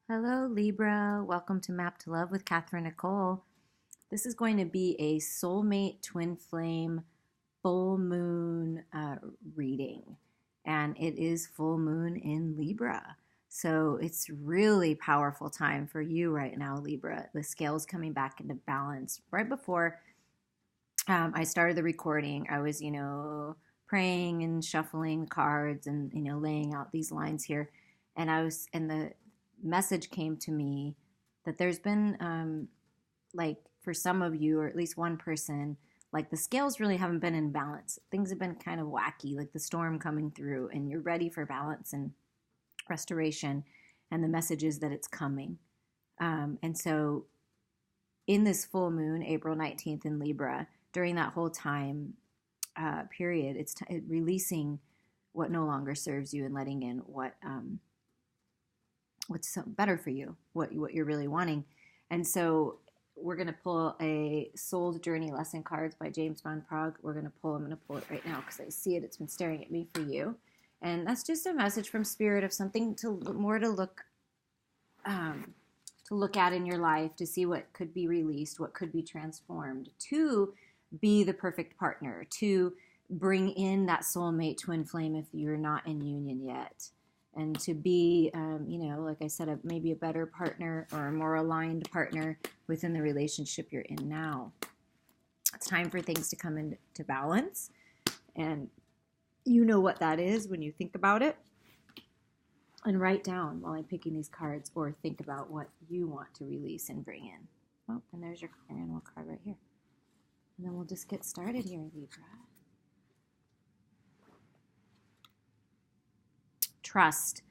Hello, Libra. Welcome to Map to Love with Katherine Nichole. This is going to be a soulmate twin flame full moon reading, and it is full moon in Libra. So it's really powerful time for you right now, Libra. The scales coming back into balance. Right before I started the recording, I was, praying and shuffling cards and, laying out these lines here. And the message came to me that there's been, like, for some of you, or at least one person, like the scales really haven't been in balance. Things have been kind of wacky, like the storm coming through, and you're ready for balance and restoration. And the message is that it's coming. And so, in this full moon, April 19th in Libra, during that whole time period, it's releasing what no longer serves you and letting in what's better for you, what you're really wanting. And so we're going to pull a Soul's Journey lesson cards by James Van Praagh. I'm going to pull it right now because I see it. It's been staring at me for you. And that's just a message from Spirit of something to look at in your life, to see what could be released, what could be transformed, to be the perfect partner, to bring in that soulmate twin flame if you're not in union yet. And to be, like I said, maybe a better partner or a more aligned partner within the relationship you're in now. It's time for things to come into balance. And you know what that is when you think about it. And write down while I'm picking these cards, or think about what you want to release and bring in. Oh, and there's your animal card right here. And then we'll just get started here, Libra. Trust.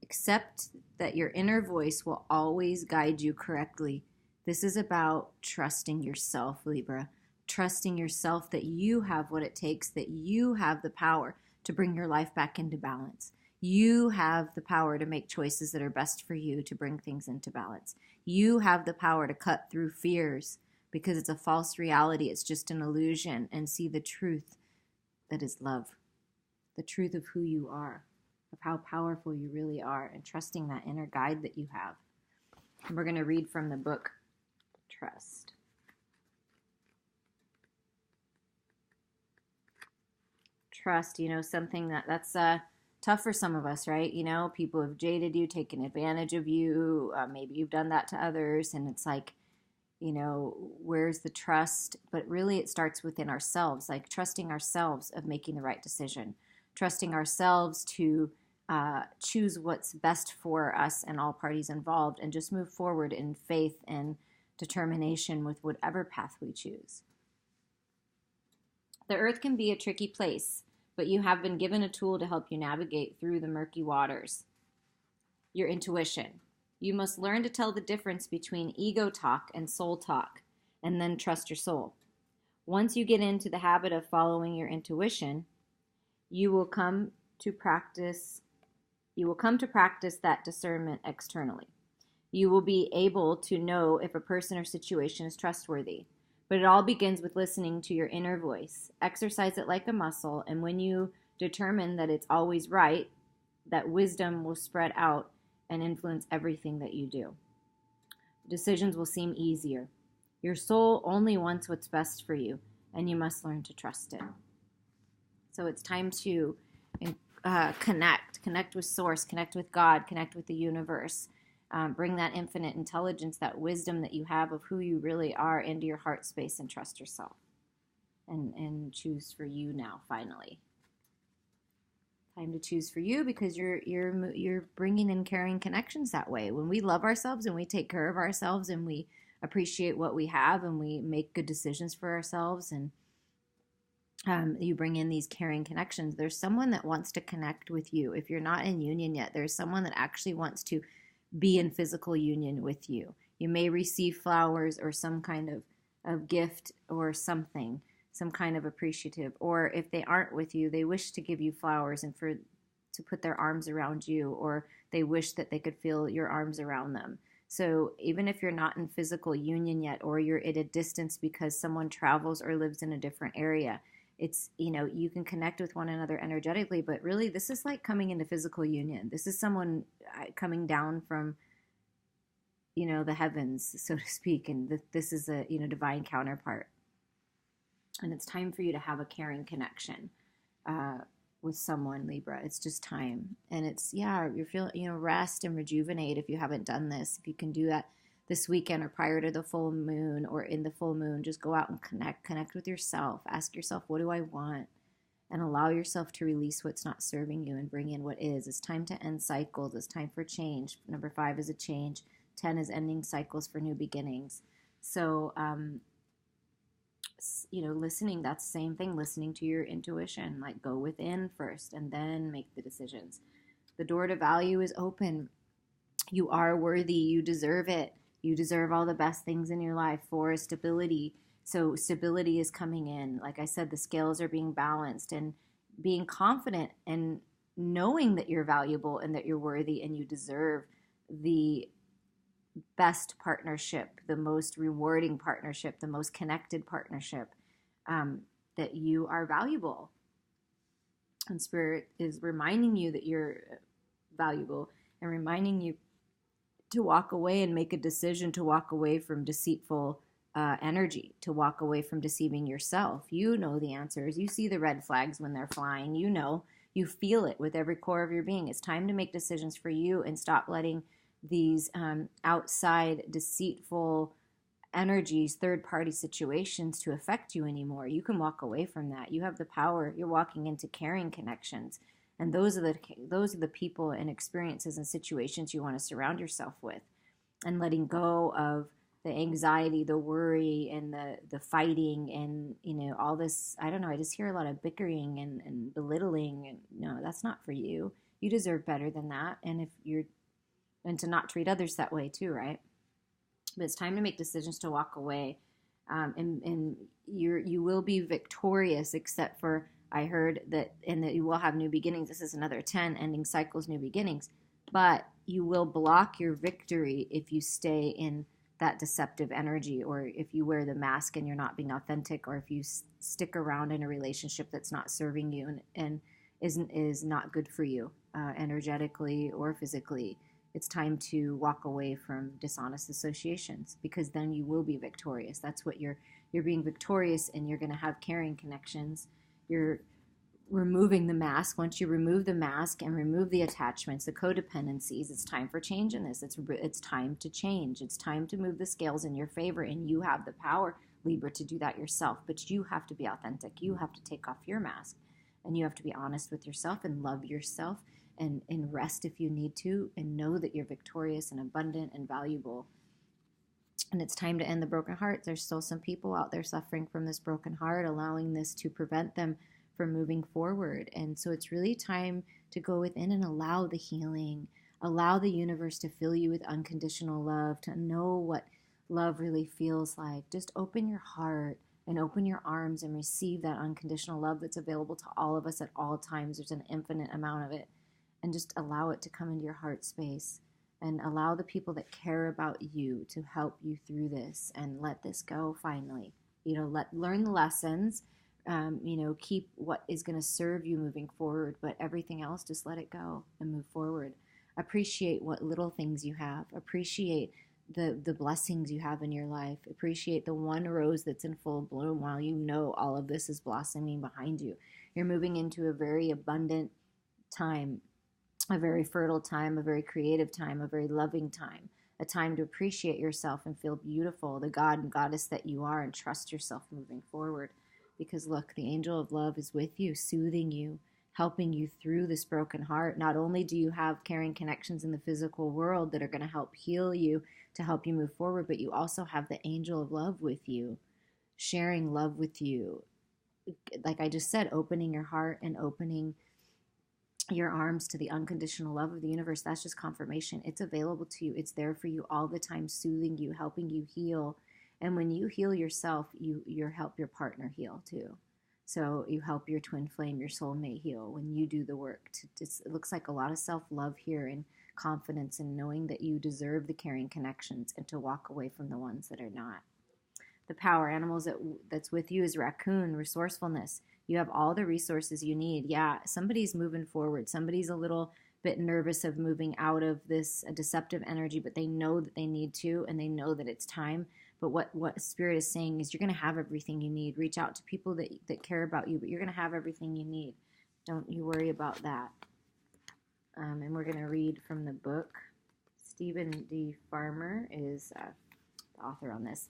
Accept that your inner voice will always guide you correctly. This is about trusting yourself, Libra. Trusting yourself that you have what it takes, that you have the power to bring your life back into balance. You have the power to make choices that are best for you, to bring things into balance. You have the power to cut through fears because it's a false reality. It's just an illusion, and see the truth that is love. The truth of who you are, of how powerful you really are, and trusting that inner guide that you have. And we're going to read from the book, Trust. Trust, something that's tough for some of us, right? People have jaded you, taken advantage of you. Maybe you've done that to others, and it's like, where's the trust? But really it starts within ourselves, like trusting ourselves of making the right decision. Trusting ourselves to choose what's best for us and all parties involved, and just move forward in faith and determination with whatever path we choose. The earth can be a tricky place, but you have been given a tool to help you navigate through the murky waters. Your intuition. You must learn to tell the difference between ego talk and soul talk, and then trust your soul. Once you get into the habit of following your intuition, you will come to practice that discernment externally. You will be able to know if a person or situation is trustworthy. But it all begins with listening to your inner voice. Exercise it like a muscle, and when you determine that it's always right, that wisdom will spread out and influence everything that you do. Decisions will seem easier. Your soul only wants what's best for you, and you must learn to trust it. So it's time to connect with Source, connect with God, connect with the universe. Bring that infinite intelligence, that wisdom that you have of who you really are into your heart space, and trust yourself. And choose for you now, finally. Time to choose for you, because you're bringing in caring connections that way. When we love ourselves and we take care of ourselves and we appreciate what we have and we make good decisions for ourselves, and you bring in these caring connections, there's someone that wants to connect with you. If you're not in union yet, there's someone that actually wants to be in physical union with you. You may receive flowers or some kind of gift or something, some kind of appreciative. Or if they aren't with you, they wish to give you flowers and to put their arms around you, or they wish that they could feel your arms around them. So even if you're not in physical union yet, or you're at a distance because someone travels or lives in a different area, it's, you can connect with one another energetically, but really this is like coming into physical union. This is someone, coming down from, the heavens, so to speak. And this is a, divine counterpart. And it's time for you to have a caring connection with someone, Libra. It's just time. And it's, you're feeling, rest and rejuvenate if you haven't done this. If you can do that this weekend or prior to the full moon or in the full moon, just go out and connect with yourself. Ask yourself, what do I want? And allow yourself to release what's not serving you and bring in what is. It's time to end cycles. It's time for change. Number 5 is a change. 10 is ending cycles for new beginnings. So, listening, that's the same thing, listening to your intuition, like go within first and then make the decisions. The door to value is open. You are worthy. You deserve it. You deserve all the best things in your life. 4 is stability. So stability is coming in. Like I said, the scales are being balanced, and being confident and knowing that you're valuable and that you're worthy and you deserve the best partnership, the most rewarding partnership, the most connected partnership, that you are valuable. And Spirit is reminding you that you're valuable and reminding you to walk away and make a decision to walk away from deceitful energy, to walk away from deceiving yourself. You know the answers. You see the red flags when they're flying. You feel it with every core of your being. It's time to make decisions for you and stop letting these outside deceitful energies, third-party situations to affect you anymore. You can walk away from that. You have the power. You're walking into caring connections. And those are the people and experiences and situations you want to surround yourself with. And letting go of the anxiety, the worry, and the fighting, and all this. I don't know, I just hear a lot of bickering and belittling, and no, that's not for you. You deserve better than that. And to not treat others that way too, right? But it's time to make decisions to walk away, and you will be victorious, except for, I heard that, and that you will have new beginnings. This is another 10, ending cycles, new beginnings. But you will block your victory if you stay in that deceptive energy, or if you wear the mask and you're not being authentic, or if you stick around in a relationship that's not serving you and is not good for you, energetically or physically. It's time to walk away from dishonest associations, because then you will be victorious. That's what you're being victorious, and you're going to have caring connections. You're removing the mask. Once you remove the mask and remove the attachments, the codependencies, it's time for change in this. It's time to change. It's time to move the scales in your favor, and you have the power, Libra, to do that yourself. But you have to be authentic. You have to take off your mask, and you have to be honest with yourself and love yourself, and rest if you need to, and know that you're victorious and abundant and valuable. And it's time to end the broken heart. There's still some people out there suffering from this broken heart, allowing this to prevent them from moving forward. And so it's really time to go within and allow the healing, allow the universe to fill you with unconditional love, to know what love really feels like. Just open your heart and open your arms and receive that unconditional love that's available to all of us at all times. There's an infinite amount of it. And just allow it to come into your heart space, and allow the people that care about you to help you through this, and let this go finally. Learn the lessons, keep what is going to serve you moving forward, but everything else, just let it go and move forward. Appreciate what little things you have. Appreciate the blessings you have in your life. Appreciate the one rose that's in full bloom while you know all of this is blossoming behind you. You're moving into a very abundant time, a very fertile time, a very creative time, a very loving time, a time to appreciate yourself and feel beautiful, the God and goddess that you are, and trust yourself moving forward. Because look, the angel of love is with you, soothing you, helping you through this broken heart. Not only do you have caring connections in the physical world that are going to help heal you, to help you move forward, but you also have the angel of love with you, sharing love with you. Like I just said, opening your heart and opening your arms to the unconditional love of the universe. That's just confirmation. It's available to you. It's there for you all the time, soothing you, helping you heal. And when you heal yourself, you help your partner heal too. So you help your twin flame, your soulmate heal when you do the work. It looks like a lot of self-love here, and confidence in knowing that you deserve the caring connections, and to walk away from the ones that are not. The power animals that's with you is raccoon, resourcefulness. You have all the resources you need. Yeah, somebody's moving forward. Somebody's a little bit nervous of moving out of this deceptive energy, but they know that they need to, and they know that it's time. But what Spirit is saying is you're going to have everything you need. Reach out to people that care about you, but you're going to have everything you need. Don't you worry about that. And we're going to read from the book. Stephen D. Farmer is the author on this.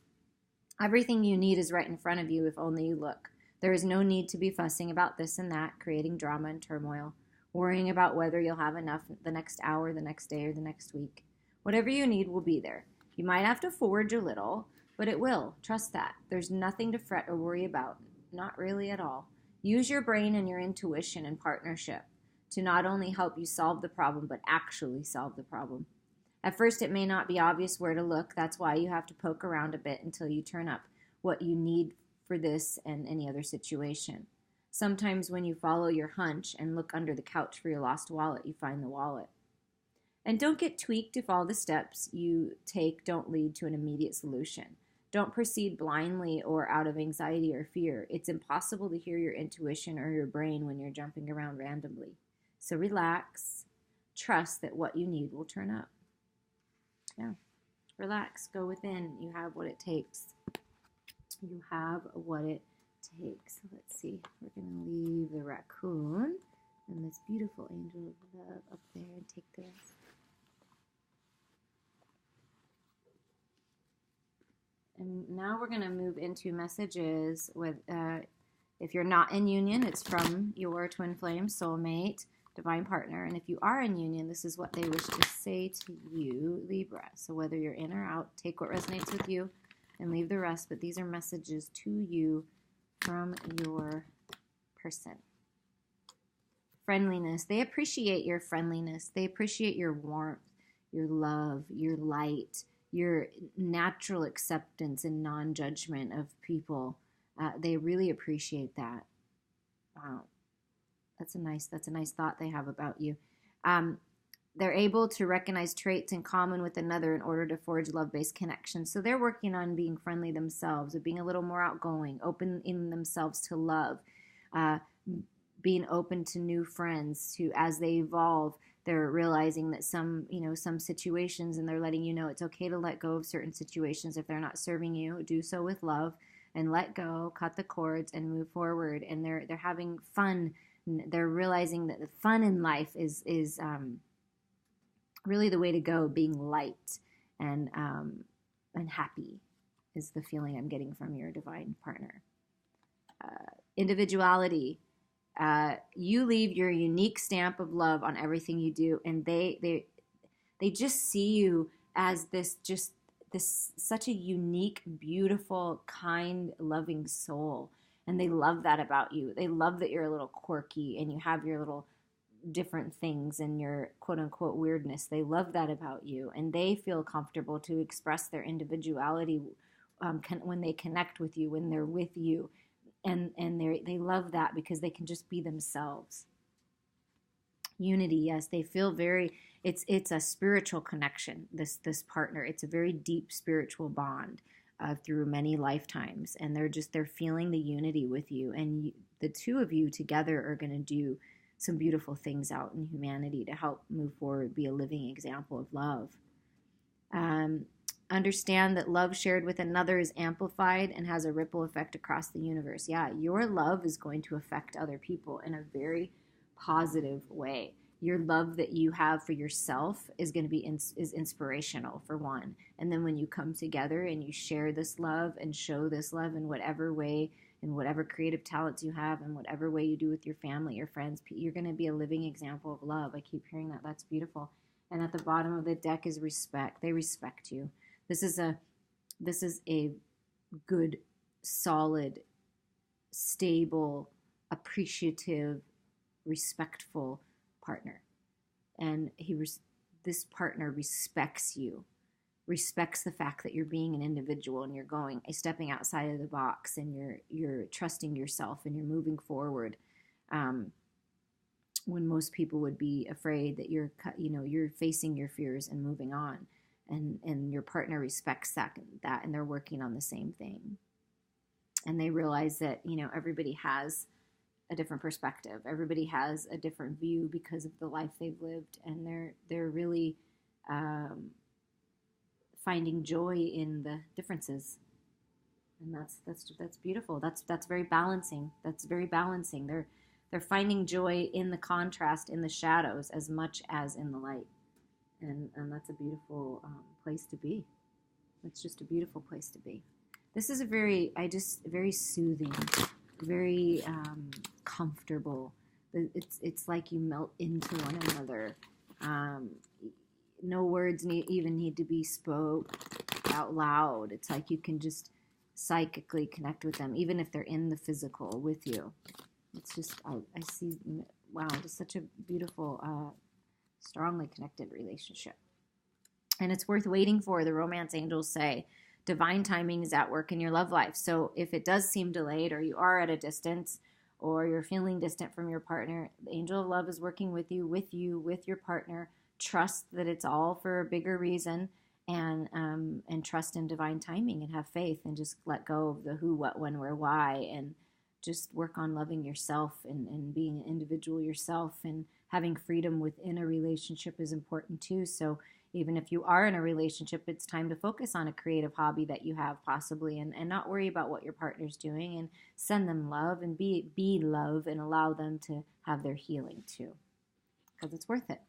Everything you need is right in front of you if only you look. There is no need to be fussing about this and that, creating drama and turmoil, worrying about whether you'll have enough the next hour, the next day, or the next week. Whatever you need will be there. You might have to forge a little, but it will. Trust that. There's nothing to fret or worry about. Not really at all. Use your brain and your intuition in partnership to not only help you solve the problem, but actually solve the problem. At first, it may not be obvious where to look. That's why you have to poke around a bit until you turn up what you need for this and any other situation. Sometimes when you follow your hunch and look under the couch for your lost wallet, you find the wallet. And don't get tweaked if all the steps you take don't lead to an immediate solution. Don't proceed blindly or out of anxiety or fear. It's impossible to hear your intuition or your brain when you're jumping around randomly. So relax. Trust that what you need will turn up. Yeah. Relax. Go within. You have what it takes. You have what it takes. Let's see. We're going to leave the raccoon and this beautiful angel of love up there and take the rest. And now we're going to move into messages with, if you're not in union, it's from your twin flame, soulmate, divine partner. And if you are in union, this is what they wish to say to you, Libra. So whether you're in or out, take what resonates with you and leave the rest. But these are messages to you from your person. Friendliness. They appreciate your friendliness. They appreciate your warmth, your love, your light, your natural acceptance and non-judgment of people. They really appreciate that. Wow. That's a nice thought they have about you. They're able to recognize traits in common with another in order to forge love-based connections. So they're working on being friendly themselves, of being a little more outgoing, open in themselves to love, being open to new friends. To as they evolve, they're realizing that some situations, and they're letting you know it's okay to let go of certain situations if they're not serving you. Do so with love and let go, cut the cords, and move forward. And they're having fun. They're realizing that the fun in life is really the way to go. Being light and happy is the feeling I'm getting from your divine partner. Individuality. You leave your unique stamp of love on everything you do, and they just see you as this such a unique, beautiful, kind, loving soul. And they love that about you. They love that you're a little quirky and you have your little different things and your quote-unquote weirdness. They love that about you. And they feel comfortable to express their individuality when they connect with you, when they're with you. And they love that because they can just be themselves. Unity, yes. They feel very... It's a spiritual connection, this partner. It's a very deep spiritual bond. Through many lifetimes, and they're feeling the unity with you, and the two of you together are going to do some beautiful things out in humanity to help move forward, be a living example of love. Understand that love shared with another is amplified and has a ripple effect across the universe. Yeah, your love is going to affect other people in a very positive way. Your love that you have for yourself is going to be is inspirational, for one. And then when you come together and you share this love and show this love in whatever way, in whatever creative talents you have, in whatever way you do with your family, your friends, you're going to be a living example of love. I keep hearing that. That's beautiful. And at the bottom of the deck is respect. They respect you. This is a good, solid, stable, appreciative, respectful partner. And this partner respects you, respects the fact that you're being an individual and you're stepping outside of the box, and you're trusting yourself and you're moving forward. When most people would be afraid that you're facing your fears and moving on, and your partner respects that, and they're working on the same thing. And they realize that everybody has a different perspective. Everybody has a different view because of the life they've lived, and they're really finding joy in the differences, and that's beautiful. That's very balancing. That's very balancing. They're finding joy in the contrast, in the shadows, as much as in the light, and that's a beautiful place to be. It's just a beautiful place to be. This is very soothing, very comfortable. It's like you melt into one another. No words even need to be spoke out loud. It's like you can just psychically connect with them, even if they're in the physical with you. It's just, I see, wow, just such a beautiful, strongly connected relationship. And it's worth waiting for, the romance angels say. Divine timing is at work in your love life. So if it does seem delayed, or you are at a distance, or you're feeling distant from your partner, the angel of love is working with you, with your partner. Trust that it's all for a bigger reason, and trust in divine timing, and have faith, and just let go of the who, what, when, where, why, and just work on loving yourself and being an individual yourself, and having freedom within a relationship is important too. So even if you are in a relationship, it's time to focus on a creative hobby that you have possibly, and not worry about what your partner's doing, and send them love, and be love, and allow them to have their healing too, because it's worth it.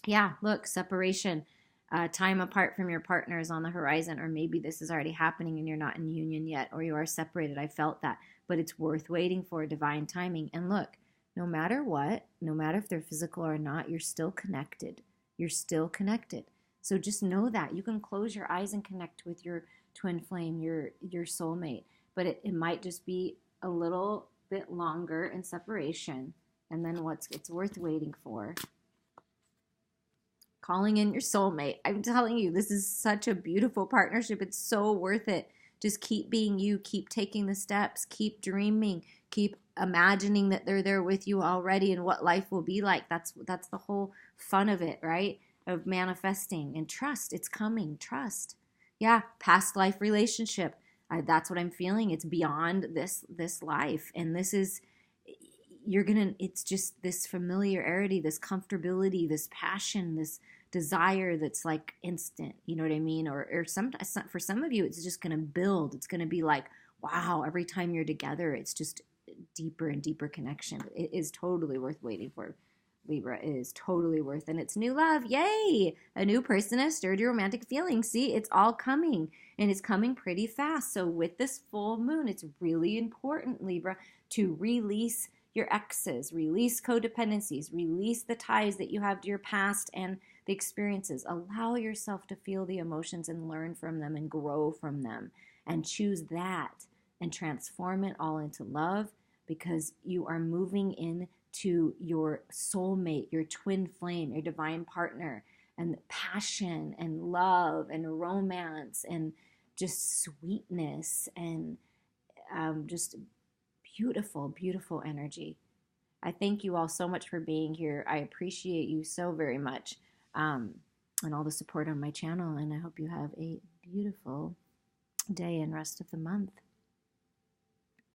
Yeah, look, separation, time apart from your partner is on the horizon, or maybe this is already happening and you're not in union yet, or you are separated. I felt that, but it's worth waiting for divine timing. And look, no matter what, no matter if they're physical or not, you're still connected. You're still connected. So just know that. You can close your eyes and connect with your twin flame, your soulmate, but it might just be a little bit longer in separation. And then it's worth waiting for. Calling in your soulmate. I'm telling you, this is such a beautiful partnership. It's so worth it. Just keep being you. Keep taking the steps. Keep dreaming. Keep imagining that they're there with you already, and what life will be like. That's the whole fun of it, right? Of manifesting. And trust. It's coming. Trust. Yeah, past life relationship. That's what I'm feeling. It's beyond this life. And this is, it's just this familiarity, this comfortability, this passion, this desire that's like instant, you know what I mean? Or for some of you, it's just going to build. It's going to be like, wow, every time you're together, it's just deeper and deeper connection. It is totally worth waiting for, Libra. It is totally worth, and it's new love. Yay! A new person, a sturdy romantic feeling. See, it's all coming, and it's coming pretty fast. So with this full moon, it's really important, Libra, to release your exes, release codependencies, release the ties that you have to your past and the experiences. Allow yourself to feel the emotions and learn from them and grow from them, and choose that and transform it all into love, because you are moving into your soulmate, your twin flame, your divine partner, and passion and love and romance and just sweetness and just beautiful, beautiful energy. I thank you all so much for being here. I appreciate you so very much, and all the support on my channel, and I hope you have a beautiful day and rest of the month.